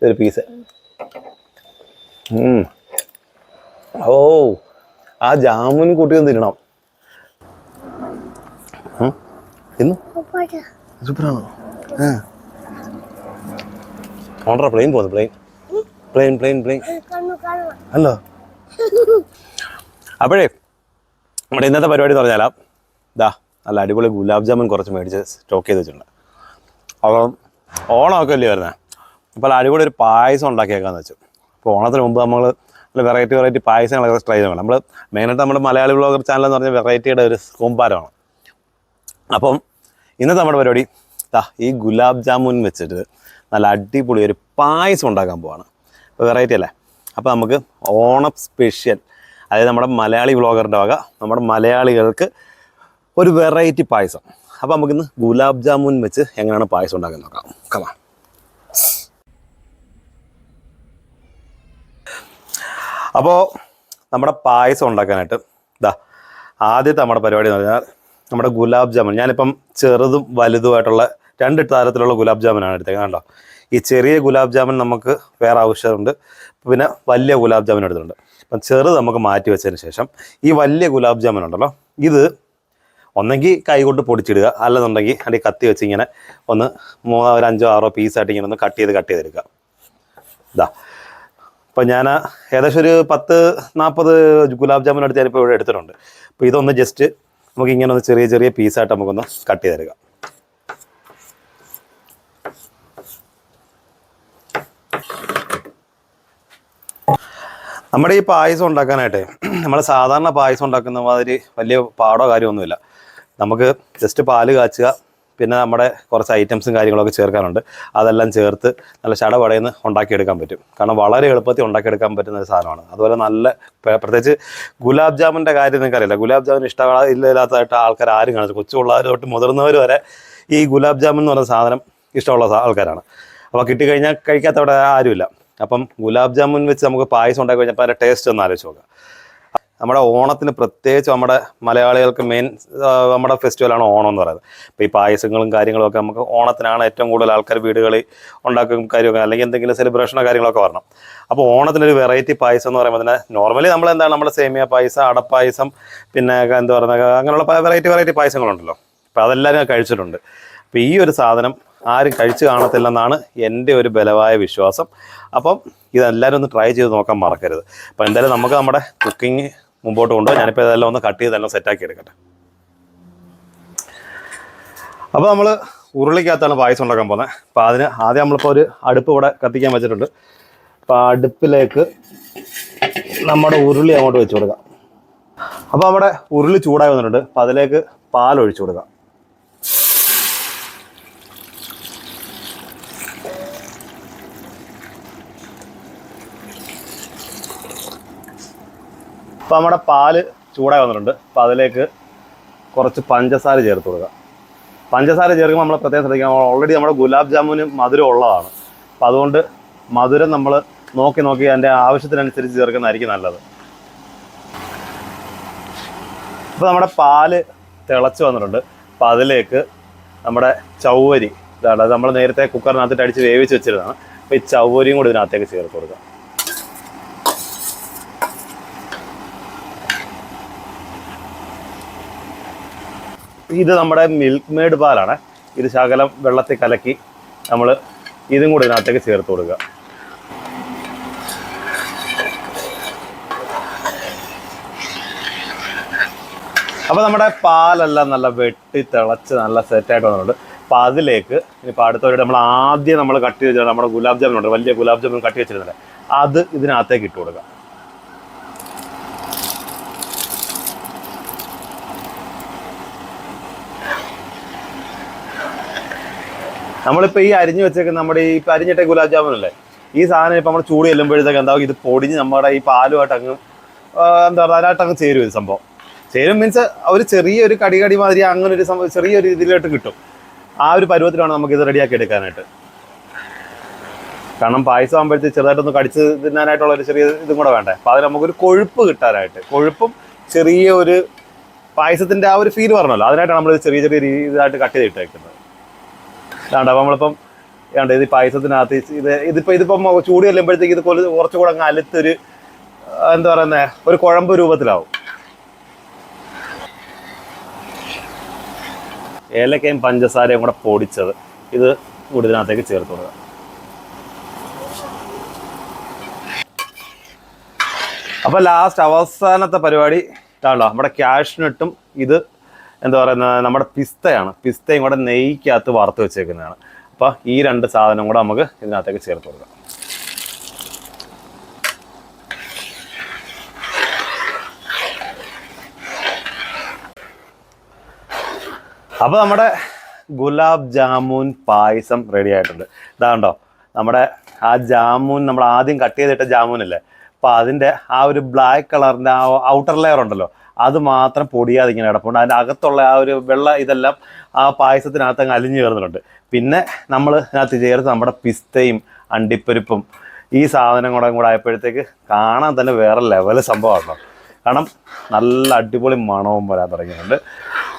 ഒരു പീസ്. ഓ ആ ജാമുൻ കൂട്ടി തിന്നണം. സൂപ്പറാണോ? ഓർഡർ പ്ലെയിൻ പോകുന്നു. പ്ലെയിൻ അല്ലോ. അപ്പോഴേ നമ്മുടെ ഇന്നത്തെ പരിപാടി എന്ന് പറഞ്ഞാൽ ഇതാ നല്ല അടിപൊളി ഗുലാബ് ജാമുൻ കുറച്ച് മേടിച്ച് സ്റ്റോക്ക് ചെയ്ത് വെച്ചിട്ടുണ്ട്. അപ്പം ഓണമൊക്കെ അല്ലേ വരുന്നത്, അപ്പോൾ അടിപൊളി ഒരു പായസം ഉണ്ടാക്കിയേക്കാന്ന് വെച്ചു. അപ്പോൾ ഓണത്തിന് മുമ്പ് നമ്മൾ വെറൈറ്റി പായസങ്ങളൊക്കെ ട്രൈ ചെയ്യണം. നമ്മൾ മെയിനായിട്ട് നമ്മുടെ മലയാളി വ്ളോഗർ ചാനൽ എന്ന് പറഞ്ഞാൽ വെറൈറ്റിയുടെ ഒരു കൂമ്പാരമാണ്. അപ്പം ഇന്നത്തെ നമ്മുടെ പരിപാടി ഈ ഗുലാബ് ജാമുൻ വെച്ചിട്ട് നല്ല അടിപൊളി ഒരു പായസം ഉണ്ടാക്കാൻ പോവാണ്. അപ്പോൾ വെറൈറ്റി അല്ലേ. അപ്പോൾ നമുക്ക് ഓണം സ്പെഷ്യൽ, അതായത് നമ്മുടെ മലയാളി വ്ളോഗറിൻ്റെ വക നമ്മുടെ മലയാളികൾക്ക് ഒരു വെറൈറ്റി പായസം. അപ്പോൾ നമുക്കിന്ന് ഗുലാബ് ജാമുൻ വെച്ച് എങ്ങനെയാണ് പായസം ഉണ്ടാക്കാൻ നോക്കാം. കമാ. അപ്പോൾ നമ്മുടെ പായസം ഉണ്ടാക്കാനായിട്ട് ആദ്യത്തെ നമ്മുടെ പരിപാടി എന്ന് പറഞ്ഞാൽ നമ്മുടെ ഗുലാബ് ജാമുൻ. ഞാനിപ്പം ചെറുതും വലുതുമായിട്ടുള്ള 2 തരത്തിലുള്ള ഗുലാബ് ജാമുനാണ് എടുത്തേക്കുന്നത്. കണ്ടോ, ഈ ചെറിയ ഗുലാബ് ജാമുൻ നമുക്ക് വേറെ ആവശ്യമുണ്ട്, പിന്നെ വലിയ ഗുലാബ് ജാമുൻ എടുത്തിട്ടുണ്ട്. അപ്പം ചെറുത് നമുക്ക് മാറ്റി വെച്ചതിന് ശേഷം ഈ വലിയ ഗുലാബ് ജാമുൻ ഉണ്ടല്ലോ, ഇത് ഒന്നെങ്കിൽ കൈ കൊണ്ട് പൊടിച്ചിടുക, അല്ലെന്നുണ്ടെങ്കിൽ അതിൽ കത്തി വെച്ച് ഇങ്ങനെ ഒന്ന് 3, 5, 6 പീസായിട്ട് ഇങ്ങനെ ഒന്ന് കട്ട് ചെയ്തെടുക്കുക. അപ്പോൾ ഞാൻ ഏകദേശം ഒരു 10-40 ഗുലാബ് ജാമുൻ അടുത്ത് ഞാനിപ്പോൾ ഇവിടെ എടുത്തിട്ടുണ്ട്. അപ്പോൾ ഇതൊന്ന് ജസ്റ്റ് നമുക്ക് ഇങ്ങനെ ഒന്ന് ചെറിയ പീസായിട്ട് നമുക്കൊന്ന് കട്ട് ചെയ്തെടുക്കാം. നമ്മുടെ ഈ പായസം ഉണ്ടാക്കാനായിട്ട് നമ്മൾ സാധാരണ പായസം ഉണ്ടാക്കുന്ന മാതിരി വലിയ പാടോ കാര്യമൊന്നുമില്ല. നമുക്ക് ജസ്റ്റ് പാല് കാച്ചുക, പിന്നെ നമ്മുടെ കുറച്ച് ഐറ്റംസും കാര്യങ്ങളൊക്കെ ചേർക്കാനുണ്ട്. അതെല്ലാം ചേർത്ത് നല്ല ചടപടയെന്ന് ഉണ്ടാക്കിയെടുക്കാൻ പറ്റും. കാരണം വളരെ എളുപ്പത്തിൽ ഉണ്ടാക്കിയെടുക്കാൻ പറ്റുന്ന ഒരു സാധനമാണ്. അതുപോലെ നല്ല പ്രത്യേകിച്ച് ഗുലാബ് ജാമുൻ്റെ കാര്യം നിങ്ങൾക്കറിയില്ല. ഗുലാബ് ജാമുൻ ഇല്ലാത്തതായിട്ട് ആൾക്കാർ ആരും കാണിച്ചു. കൊച്ചുപിള്ളേർ തൊട്ട് മുതിർന്നവർ വരെ ഈ ഗുലാബ് ജാമുൻ എന്ന് പറയുന്ന സാധനം ഇഷ്ടമുള്ള ആൾക്കാരാണ്. അപ്പോൾ കിട്ടിക്കഴിഞ്ഞാൽ കഴിക്കാത്തവിടെ ആരുമില്ല. അപ്പം ഗുലാബ് ജാമുൻ വെച്ച് നമുക്ക് പായസം ഉണ്ടാക്കി കഴിഞ്ഞപ്പോൾ അതിൻ്റെ ടേസ്റ്റ് ഒന്ന് ആലോചിച്ച് നോക്കാം. നമ്മുടെ ഓണത്തിന് പ്രത്യേകിച്ച് നമ്മുടെ മലയാളികൾക്ക് മെയിൻ നമ്മുടെ ഫെസ്റ്റിവലാണ് ഓണം എന്ന് പറയുന്നത്. ഇപ്പോൾ ഈ പായസങ്ങളും കാര്യങ്ങളൊക്കെ നമുക്ക് ഓണത്തിനാണ് ഏറ്റവും കൂടുതൽ ആൾക്കാർ വീടുകളിൽ ഉണ്ടാക്കും കാര്യമൊക്കെ, അല്ലെങ്കിൽ എന്തെങ്കിലും സെലിബ്രേഷനോ കാര്യങ്ങളൊക്കെ വരണം. അപ്പോൾ ഓണത്തിനൊരു വെറൈറ്റി പായസം എന്ന് പറയുമ്പോൾ തന്നെ നോർമലി നമ്മളെന്താണ് നമ്മുടെ സേമിയ പായസം, അടപ്പായസം, പിന്നെ എന്താ പറയുക, അങ്ങനെയുള്ള വെറൈറ്റി പായസങ്ങളുണ്ടല്ലോ. അപ്പോൾ അതെല്ലാവരും കഴിച്ചിട്ടുണ്ട്. അപ്പോൾ ഈ ഒരു സാധനം ആരും കഴിച്ച് കാണത്തില്ലെന്നാണ് എൻ്റെ ഒരു ബലമായ വിശ്വാസം. അപ്പം ഇതെല്ലാവരും ഒന്ന് ട്രൈ ചെയ്ത് നോക്കാൻ മറക്കരുത്. അപ്പോൾ എന്തായാലും നമുക്ക് നമ്മുടെ കുക്കിംഗ് മുമ്പോട്ട് കൊണ്ടുപോകാം. ഞാനിപ്പോൾ ഇതെല്ലാം ഒന്ന് കട്ട് ചെയ്തെല്ലാം സെറ്റാക്കി എടുക്കട്ടെ. അപ്പോൾ നമ്മൾ ഉരുളിക്കകത്താണ് പായസം ഉണ്ടാക്കാൻ പോകുന്നത്. അപ്പോൾ അതിന് ആദ്യം നമ്മളിപ്പോൾ ഒരു അടുപ്പ് ഇവിടെ കത്തിക്കാൻ വെച്ചിട്ടുണ്ട്. അപ്പോൾ ആ അടുപ്പിലേക്ക് നമ്മുടെ ഉരുളി അങ്ങോട്ട് വെച്ച് കൊടുക്കാം. അപ്പോൾ നമ്മുടെ ഉരുളി ചൂടായി വന്നിട്ടുണ്ട്. അപ്പോൾ അതിലേക്ക് പാലൊഴിച്ചു കൊടുക്കാം. അപ്പോൾ നമ്മുടെ പാല് ചൂടായി വന്നിട്ടുണ്ട്. അപ്പോൾ അതിലേക്ക് കുറച്ച് പഞ്ചസാര ചേർത്ത് കൊടുക്കുക. പഞ്ചസാര ചേർക്കുമ്പോൾ നമ്മൾ പ്രത്യേകം ശ്രദ്ധിക്കണം. ഓൾറെഡി നമ്മുടെ ഗുലാബ് ജാമുന് മധുരം ഉള്ളതാണ്. അപ്പോൾ അതുകൊണ്ട് മധുരം നമ്മൾ നോക്കി അതിൻ്റെ ആവശ്യത്തിനനുസരിച്ച് ചേർക്കുന്നതായിരിക്കും നല്ലത്. അപ്പോൾ നമ്മുടെ പാല് തിളച്ച് വന്നിട്ടുണ്ട്. അപ്പോൾ അതിലേക്ക് നമ്മുടെ ചവ്വരി, ഇതാണ് അത് നമ്മൾ നേരത്തെ കുക്കറിനകത്തിട്ട് അടിച്ച് വേവിച്ച് വെച്ചിരുന്നതാണ്. അപ്പോൾ ഈ ചവ്വരിയും കൂടി ഇതിനകത്തേക്ക് ചേർത്ത് കൊടുക്കുക. ഇത് നമ്മുടെ മിൽക്ക് മെയ്ഡ് പാലാണ്. ഇത് ശകലം വെള്ളത്തിൽ കലക്കി നമ്മൾ ഇതും കൂടി ഇതിനകത്തേക്ക് ചേർത്ത് കൊടുക്കുക. അപ്പോൾ നമ്മുടെ പാലെല്ലാം നല്ല വെട്ടി തിളച്ച് നല്ല സെറ്റായിട്ട് വന്നിട്ടുണ്ട്. അപ്പോൾ അതിലേക്ക് ഇപ്പോൾ അടുത്തവരുടെ നമ്മൾ കട്ട് ചെയ്ത് വെച്ചാൽ നമ്മുടെ ഗുലാബ് ജാമുൻ ഉണ്ട്, വലിയ ഗുലാബ് ജാമുൻ കട്ട് വെച്ചിരുന്നില്ല, അത് ഇതിനകത്തേക്ക് ഇട്ട് കൊടുക്കുക. നമ്മളിപ്പോൾ ഈ അരിഞ്ഞ് വെച്ചേക്കുന്ന നമ്മുടെ ഈ അരിഞ്ഞിട്ട ഗുലാബ് ജാമുനല്ലേ, ഈ സാധനം ഇപ്പം നമ്മൾ ചൂട് ചെല്ലുമ്പോഴത്തേക്ക് എന്താവും, ഇത് പൊടിഞ്ഞ് നമ്മുടെ ഈ പാലുമായിട്ട് അങ്ങ് എന്താ പറയുക അതിനായിട്ടങ്ങ് ചേരും. ഇത് സംഭവം ചേരും മീൻസ് ഒരു ചെറിയൊരു കടി മാതിരി അങ്ങനെ ഒരു സംഭവം ചെറിയൊരു ഇതിലോട്ട് കിട്ടും. ആ ഒരു പരുവത്തിലാണ് നമുക്കിത് റെഡിയാക്കി എടുക്കാനായിട്ട്. കാരണം പായസം ആകുമ്പോഴത്തേക്ക് ചെറുതായിട്ടൊന്ന് കടിച്ച് തിന്നാനായിട്ടുള്ള ഒരു ചെറിയ ഇതും കൂടെ വേണ്ടേ. അപ്പോൾ അതിന് നമുക്കൊരു കൊഴുപ്പ് കിട്ടാനായിട്ട്, കൊഴുപ്പും ചെറിയ ഒരു പായസത്തിൻ്റെ ആ ഒരു ഫീൽ പറഞ്ഞല്ലോ, അതിനായിട്ടാണ് നമ്മൾ ചെറിയ ഇതായിട്ട് കട്ട് ചെയ്തിട്ടേക്കുന്നത്. അതാണ്ട് അപ്പോൾ നമ്മളിപ്പം ഏതാണ്ട് ഇത് പായസത്തിനകത്ത് ഇതിപ്പം ചൂട് ചെല്ലുമ്പോഴത്തേക്ക് ഇത് കുറച്ചുകൂടെ അങ്ങ് അലുത്തൊരു എന്താ പറയുന്നത് ഒരു കുഴമ്പ് രൂപത്തിലാവും. ഏലക്കയും പഞ്ചസാരയും കൂടെ പൊടിച്ചത് ഇത് കൂടി ഇതിനകത്തേക്ക് ചേർത്ത് കൊടുക്കുക. അപ്പോൾ ലാസ്റ്റ് അവസാനത്തെ പരിപാടി ഇതാണല്ലോ, നമ്മുടെ കാഷ്നട്ടും ഇത് എന്താ പറയുന്നത് നമ്മുടെ പിസ്തയും കൂടെ നെയ്ക്കകത്ത് വറുത്ത് വെച്ചേക്കുന്നതാണ്. അപ്പോൾ ഈ 2 സാധനം കൂടെ നമുക്ക് ഇതിനകത്തേക്ക് ചേർത്ത് കൊടുക്കാം. അപ്പോൾ നമ്മുടെ ഗുലാബ് ജാമുൻ പായസം റെഡി ആയിട്ടുണ്ട്. ഇതാണ്ടോ നമ്മുടെ ആ ജാമുൻ, നമ്മൾ ആദ്യം കട്ട് ചെയ്തിട്ട ജാമുനല്ലേ, അപ്പോൾ അതിൻ്റെ ആ ഒരു ബ്ലാക്ക് കളറിൻ്റെ ആ ഔട്ടർ ലെയർ ഉണ്ടല്ലോ, അത് മാത്രം പൊടിയാതെ ഇങ്ങനെ കിടപ്പുണ്ട്. അതിൻ്റെ അകത്തുള്ള ആ ഒരു വെള്ള ഇതെല്ലാം ആ പായസത്തിനകത്ത് അങ്ങ് അലിഞ്ഞു ചേർന്നിട്ടുണ്ട്. പിന്നെ നമ്മൾ ഇതിനകത്ത് ചേർത്ത് നമ്മുടെ പിസ്തയും അണ്ടിപ്പരിപ്പും ഈ സാധനം കൂടെ ആയപ്പോഴത്തേക്ക് കാണാൻ തന്നെ വേറെ ലെവല് സംഭവമാണല്ലോ. കാരണം നല്ല അടിപൊളി മണവും വരാൻ തുടങ്ങിയിട്ടുണ്ട്.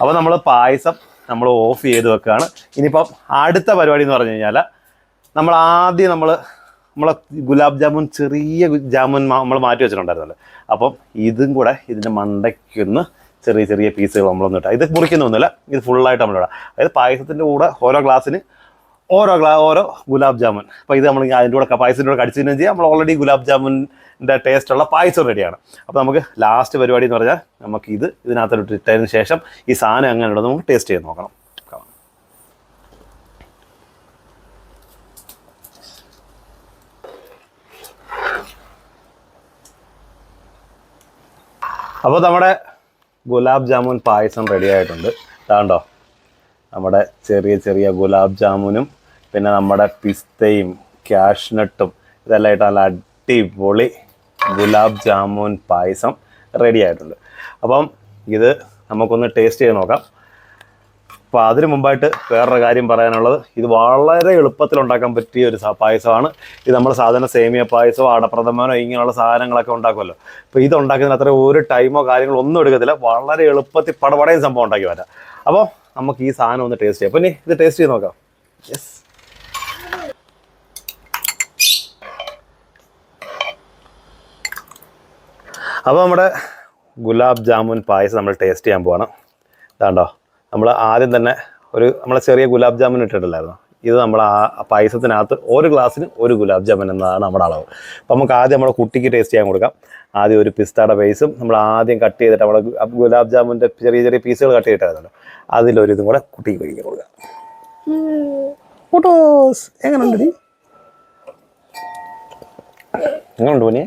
അപ്പോൾ നമ്മൾ പായസം നമ്മൾ ഓഫ് ചെയ്ത് വെക്കുകയാണ്. ഇനിയിപ്പം അടുത്ത പരിപാടി എന്ന് പറഞ്ഞു കഴിഞ്ഞാൽ നമ്മളെ ഗുലാബ് ജാമുൻ ചെറിയ ജാമുൻ നമ്മൾ മാറ്റി വെച്ചിട്ടുണ്ടായിരുന്നല്ലോ. അപ്പം ഇതും കൂടെ ഇതിൻ്റെ മണ്ടയ്ക്കൊന്ന് ചെറിയ ചെറിയ പീസുകൾ നമ്മളൊന്നും ഇട്ടാൽ, ഇത് മുറിക്കുന്നൊന്നുമില്ല, ഇത് ഫുള്ളായിട്ട് നമ്മളിടാം. അതായത് പായസത്തിൻ്റെ കൂടെ ഓരോ ഗ്ലാസ്സിന് ഓരോ ഗുലാബ് ജാമുൻ. അപ്പോൾ ഇത് നമ്മൾ അതിൻ്റെ കൂടെ പായസത്തിൻ്റെ കൂടെ കടിച്ചതിനും ചെയ്യാം. നമ്മൾ ഓൾറെഡി ഗുലാബ് ജാമുൻ്റെ ടേസ്റ്റുള്ള പായസം റെഡിയാണ്. അപ്പോൾ നമുക്ക് ലാസ്റ്റ് പരിപാടി എന്ന് പറഞ്ഞാൽ നമുക്ക് ഇതിനകത്തോട്ട് ഇട്ടതിന് ശേഷം ഈ സാധനം എങ്ങനെയുള്ളത് നമുക്ക് ടേസ്റ്റ് ചെയ്ത് നോക്കണം. അപ്പോൾ നമ്മുടെ ഗുലാബ് ജാമുൻ പായസം റെഡി ആയിട്ടുണ്ട്. ഇതാണ്ടോ നമ്മുടെ ചെറിയ ചെറിയ ഗുലാബ് ജാമുനും പിന്നെ നമ്മുടെ പിസ്തയും കാഷ്നട്ടും ഇതെല്ലാം ആയിട്ട് നല്ല അടിപൊളി ഗുലാബ് ജാമുൻ പായസം റെഡി ആയിട്ടുണ്ട്. അപ്പം ഇത് നമുക്കൊന്ന് ടേസ്റ്റ് ചെയ്ത് നോക്കാം. അപ്പോൾ അതിന് മുമ്പായിട്ട് വേറൊരു കാര്യം പറയാനുള്ളത്, ഇത് വളരെ എളുപ്പത്തിൽ ഉണ്ടാക്കാൻ പറ്റിയ ഒരു പായസമാണ്. ഇത് നമ്മൾ സാധാരണ സേമിയ പായസമോ അടപ്രഥമനോ ഇങ്ങനെയുള്ള സാധനങ്ങളൊക്കെ ഉണ്ടാക്കുമല്ലോ. അപ്പോൾ ഇത് ഉണ്ടാക്കുന്നതിന് അത്ര ഒരു ടൈമോ കാര്യങ്ങളോ ഒന്നും എടുക്കത്തില്ല. വളരെ എളുപ്പത്തിൽ പടപടയും സംഭവം ഉണ്ടാക്കി വരാം. അപ്പോൾ നമുക്ക് ഈ സാധനം ഒന്ന് ടേസ്റ്റ് ചെയ്യാം. പിന്നെ ഇത് ടേസ്റ്റ് ചെയ്ത് നോക്കാം. യെസ്, അപ്പോൾ നമ്മുടെ ഗുലാബ് ജാമുൻ പായസം നമ്മൾ ടേസ്റ്റ് ചെയ്യാൻ പോവാണ്. ഇതാണ്ടോ നമ്മൾ ആദ്യം തന്നെ നമ്മളെ ചെറിയ ഗുലാബ് ജാമുൻ ഇട്ടിട്ടില്ലായിരുന്നു. ഇത് നമ്മൾ ആ പായസത്തിനകത്ത് ഒരു ഗ്ലാസ്സിന് ഒരു ഗുലാബ് ജാമുൻ എന്നതാണ് നമ്മുടെ അളവ്. അപ്പോൾ നമുക്ക് ആദ്യം നമ്മുടെ കുട്ടിക്ക് ടേസ്റ്റ് ചെയ്യാൻ കൊടുക്കാം. ആദ്യം ഒരു പിസ്തയുടെ ബേസും നമ്മൾ ആദ്യം കട്ട് ചെയ്തിട്ട് നമ്മുടെ ഗുലാബ് ജാമുൻ്റെ ചെറിയ ചെറിയ പീസുകൾ കട്ട് ചെയ്തിട്ടായിരുന്നല്ലോ, അതിലൊരു ഇതും കൂടെ കുട്ടിക്ക് കഴിക്കാൻ കൊടുക്കാം. ഫോട്ടോസ് എങ്ങനെയുണ്ട്? എങ്ങനെയുണ്ട് പോനെ?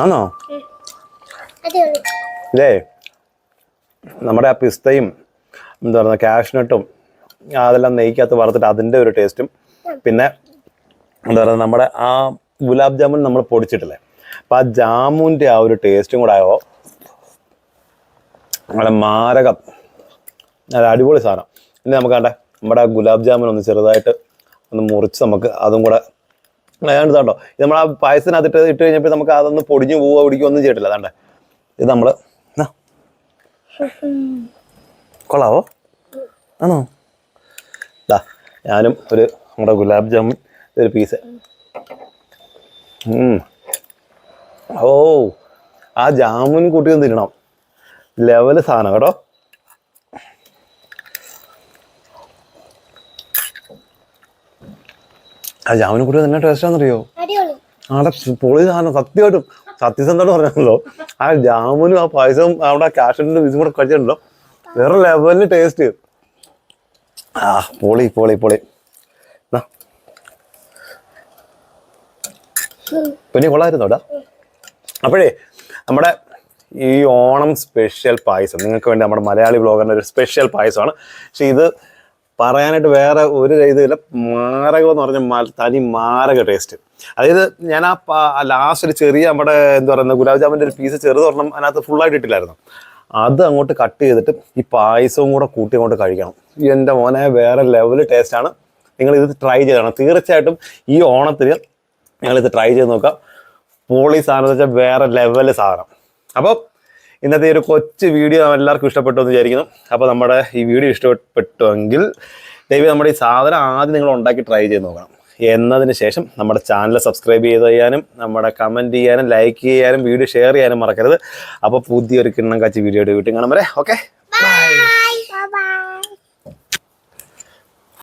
ആണോ? ഇതേ നമ്മുടെ ആ പിസ്തയും എന്താ പറയുക കാഷ്നട്ടും അതെല്ലാം നെയ്ക്കകത്ത് വറുത്തിട്ട് അതിൻ്റെ ഒരു ടേസ്റ്റും, പിന്നെ എന്താ പറയുക നമ്മുടെ ആ ഗുലാബ് ജാമുൻ നമ്മൾ പൊടിച്ചിട്ടില്ലേ, അപ്പം ആ ജാമുൻ്റെ ആ ഒരു ടേസ്റ്റും കൂടെ ആയോ നല്ല മാരകം, നല്ല അടിപൊളി സാധനം. ഇനി നമുക്ക് കണ്ടേ നമ്മുടെ ആ ഗുലാബ് ജാമുൻ ഒന്ന് ചെറുതായിട്ട് ഒന്ന് മുറിച്ച് നമുക്ക് അതും കൂടെ കേട്ടോ. ഇത് നമ്മൾ ആ പായസത്തിനകത്ത് ഇട്ട് കഴിഞ്ഞപ്പോൾ നമുക്ക് അതൊന്ന് പൊടിഞ്ഞു പോവുക പിടിക്കുക ഒന്നും ചെയ്തിട്ടില്ല. അതാണ്ടേ ഇത് നമ്മൾ കൊള്ളാവോ? ആണോ? ഇതാ ഞാനും നമ്മുടെ ഗുലാബ് ജാമുൻ ഒരു പീസ്. ഓ ആ ജാമുൻ കൂട്ടി ഒന്ന് തിന്നണം, ലെവല് സാധനം കേട്ടോ. ആ ജാമുൻ കൂട്ടി തന്നെ ടേസ്റ്റാണെന്നറിയോ? അവിടെ പൊളി സാധനം. സത്യമായിട്ടും സത്യസന്ധമായിട്ട് പറഞ്ഞാണല്ലോ, ആ ജാമുനും ആ പായസവും അവിടെ കാഷ്നട്ടിന്റെ ഇതും കൂടെ കഴിച്ചിട്ടുണ്ടല്ലോ, വേറെ ലെവലിന് ടേസ്റ്റ്. ആ പൊളി പൊളി പൊളി. പിന്നെ കൊള്ളായിരുന്നു കേട്ടോ. അപ്പോഴേ നമ്മുടെ ഈ ഓണം സ്പെഷ്യൽ പായസം നിങ്ങൾക്ക് വേണ്ടി നമ്മുടെ മലയാളി ബ്ലോഗറിൻ്റെ ഒരു സ്പെഷ്യൽ പായസമാണ്. പക്ഷെ ഇത് പറയാനായിട്ട് വേറെ ഒരു ഇതില്ല, മാരകം എന്ന് പറഞ്ഞാൽ തനി മാരക ടേസ്റ്റ്. അതായത് ഞാൻ ആ ലാസ്റ്റ് ഒരു ചെറിയ നമ്മുടെ എന്താ പറയുന്നത് ഗുലാബ് ജാമുൻ്റെ ഒരു പീസ് ചെറുതൊരെണ്ണം അതിനകത്ത് ഫുള്ളായിട്ട് ഇട്ടില്ലായിരുന്നു, അത് അങ്ങോട്ട് കട്ട് ചെയ്തിട്ട് ഈ പായസവും കൂടെ കൂട്ടി അങ്ങോട്ട് കഴിക്കണം. എൻ്റെ മോനെ വേറെ ലെവല് ടേസ്റ്റാണ്. നിങ്ങളിത് ട്രൈ ചെയ്യണം തീർച്ചയായിട്ടും. ഈ ഓണത്തിന് നിങ്ങളിത് ട്രൈ ചെയ്ത് നോക്കാം. പൊളി സാധനം എന്ന് വെച്ചാൽ വേറെ ലെവല് സാധനം. അപ്പോൾ ഇന്നത്തെ ഒരു കൊച്ചു വീഡിയോ എല്ലാവർക്കും ഇഷ്ടപ്പെട്ടു എന്ന് വിചാരിക്കുന്നു. അപ്പോൾ നമ്മുടെ ഈ വീഡിയോ ഇഷ്ടപ്പെട്ടുവെങ്കിൽ ദയവ് നമ്മുടെ ഈ സാധനം ആദ്യം നിങ്ങൾ ഉണ്ടാക്കി ട്രൈ ചെയ്ത് നോക്കണം. എന്നതിന് ശേഷം നമ്മുടെ ചാനൽ സബ്സ്ക്രൈബ് ചെയ്ത് ചെയ്യാനും നമ്മുടെ കമൻറ്റ് ചെയ്യാനും ലൈക്ക് ചെയ്യാനും വീഡിയോ ഷെയർ ചെയ്യാനും മറക്കരുത്. അപ്പോൾ പുതിയൊരു കിണ്ണം കാച്ചി വീഡിയോയുടെ വീട്ടിൽ കാണാൻ വരെ. Okay, by.